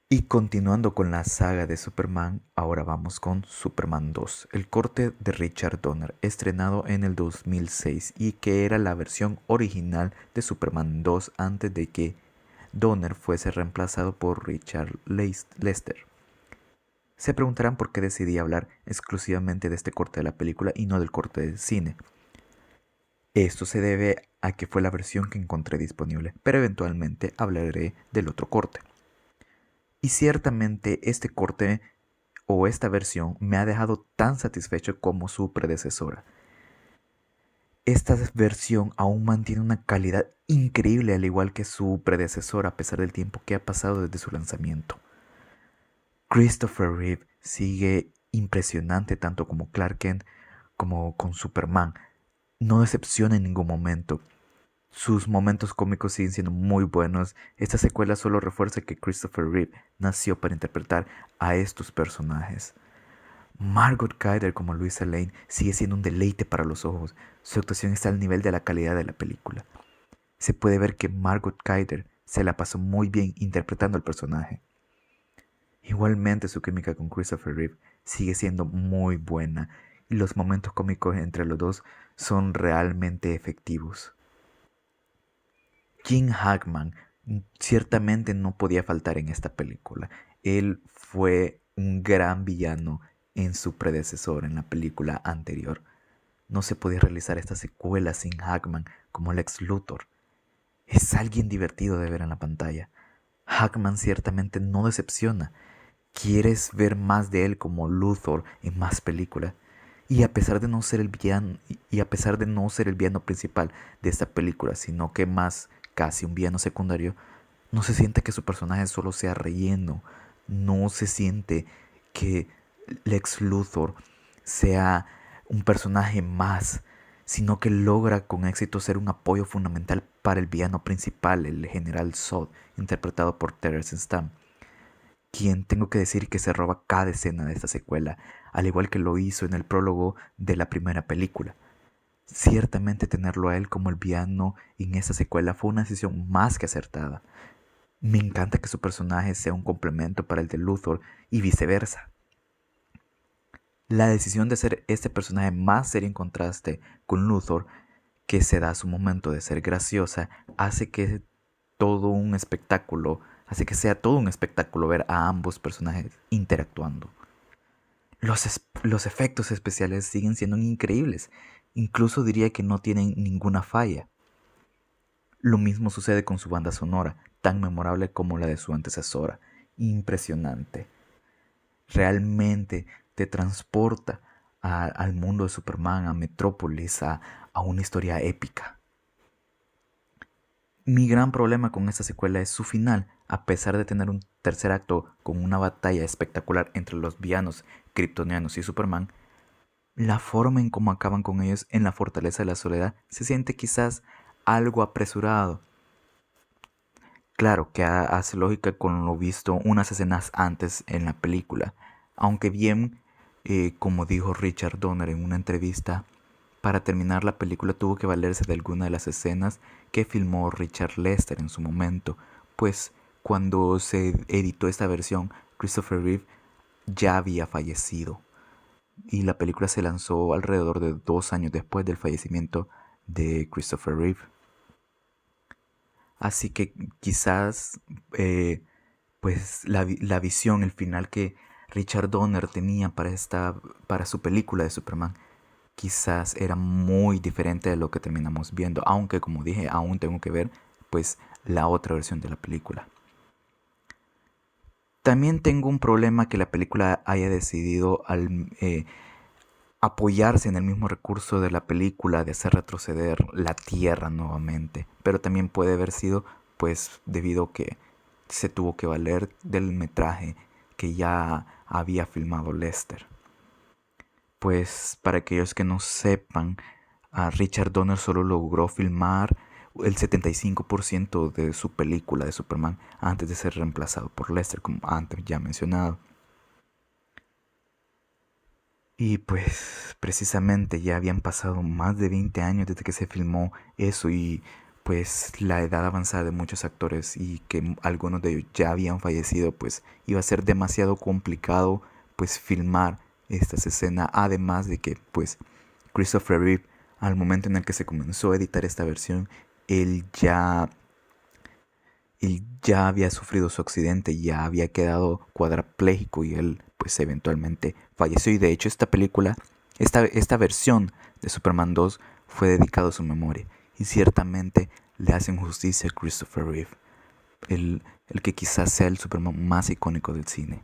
Y continuando con la saga de Superman, ahora vamos con Superman 2, el corte de Richard Donner, estrenado en el 2006 y que era la versión original de Superman 2 antes de que Donner fuese reemplazado por Richard Lester. Se preguntarán por qué decidí hablar exclusivamente de este corte de la película y no del corte del cine. Esto se debe a que fue la versión que encontré disponible, pero eventualmente hablaré del otro corte. Y ciertamente este corte o esta versión me ha dejado tan satisfecho como su predecesora. Esta versión aún mantiene una calidad increíble al igual que su predecesora a pesar del tiempo que ha pasado desde su lanzamiento. Christopher Reeve sigue impresionante tanto como Clark Kent como con Superman. No decepciona en ningún momento. Sus momentos cómicos siguen siendo muy buenos. Esta secuela solo refuerza que Christopher Reeve nació para interpretar a estos personajes. Margot Kidder como Luisa Lane sigue siendo un deleite para los ojos. Su actuación está al nivel de la calidad de la película. Se puede ver que Margot Kidder se la pasó muy bien interpretando al personaje. Igualmente su química con Christopher Reeve sigue siendo muy buena y los momentos cómicos entre los dos son realmente efectivos. Jim Hackman ciertamente no podía faltar en esta película. Él fue un gran villano en su predecesor, en la película anterior. No se podía realizar esta secuela sin Hackman como Lex Luthor. Es alguien divertido de ver en la pantalla. Hackman ciertamente no decepciona. Quieres ver más de él como Luthor en más películas. Y a pesar de no ser el villano, y a pesar de no ser el villano principal de esta película, sino que más casi un villano secundario, no se siente que su personaje solo sea relleno. No se siente que Lex Luthor sea un personaje más, sino que logra con éxito ser un apoyo fundamental para el villano principal, el general Zod, interpretado por Terrence Stamp, quien tengo que decir que se roba cada escena de esta secuela, al igual que lo hizo en el prólogo de la primera película. Ciertamente tenerlo a él como el villano en esta secuela fue una decisión más que acertada. Me encanta que su personaje sea un complemento para el de Luthor y viceversa. La decisión de ser este personaje más serio en contraste con Luthor, que se da su momento de ser graciosa, todo un espectáculo, hace que sea todo un espectáculo ver a ambos personajes interactuando. Los efectos especiales siguen siendo increíbles, incluso diría que no tienen ninguna falla. Lo mismo sucede con su banda sonora, tan memorable como la de su antecesora. Impresionante. Realmente te transporta al mundo de Superman, a Metrópolis, a una historia épica. Mi gran problema con esta secuela es su final. A pesar de tener un tercer acto con una batalla espectacular entre los villanos kryptonianos y Superman, la forma en cómo acaban con ellos en la Fortaleza de la Soledad se siente quizás algo apresurado. Claro que hace lógica con lo visto unas escenas antes en la película, aunque bien, como dijo Richard Donner en una entrevista, para terminar la película tuvo que valerse de alguna de las escenas que filmó Richard Lester en su momento, pues cuando se editó esta versión, Christopher Reeve ya había fallecido y la película se lanzó alrededor de 2 años después del fallecimiento de Christopher Reeve. Así que quizás pues la visión, el final que Richard Donner tenía para su película de Superman, quizás era muy diferente de lo que terminamos viendo, aunque como dije, aún tengo que ver pues la otra versión de la película. También tengo un problema que la película haya decidido apoyarse en el mismo recurso de la película de hacer retroceder la Tierra nuevamente, pero también puede haber sido pues debido a que se tuvo que valer del metraje que ya había filmado Lester. Pues para aquellos que no sepan, a Richard Donner solo logró filmar el 75% de su película de Superman antes de ser reemplazado por Lester, como antes ya mencionado. Y pues precisamente ya habían pasado más de 20 años desde que se filmó eso y pues la edad avanzada de muchos actores y que algunos de ellos ya habían fallecido, pues iba a ser demasiado complicado pues filmar estas escenas, además de que pues Christopher Reeve, al momento en el que se comenzó a editar esta versión, él ya él ya había sufrido su accidente, ya había quedado cuadrapléjico y él pues eventualmente falleció. Y de hecho esta película, esta versión de Superman 2 fue dedicada a su memoria. Y ciertamente le hacen justicia a Christopher Reeve, el que quizás sea el Superman más icónico del cine.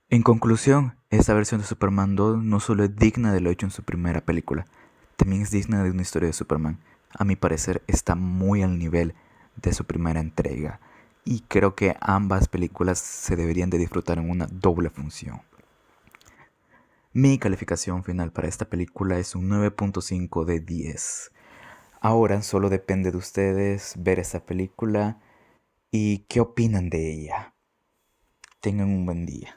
En conclusión, esta versión de Superman 2 no solo es digna de lo hecho en su primera película, también es digna de una historia de Superman. A mi parecer está muy al nivel de su primera entrega y creo que ambas películas se deberían de disfrutar en una doble función. Mi calificación final para esta película es un 9.5 de 10. Ahora solo depende de ustedes ver esta película y qué opinan de ella. Tengan un buen día.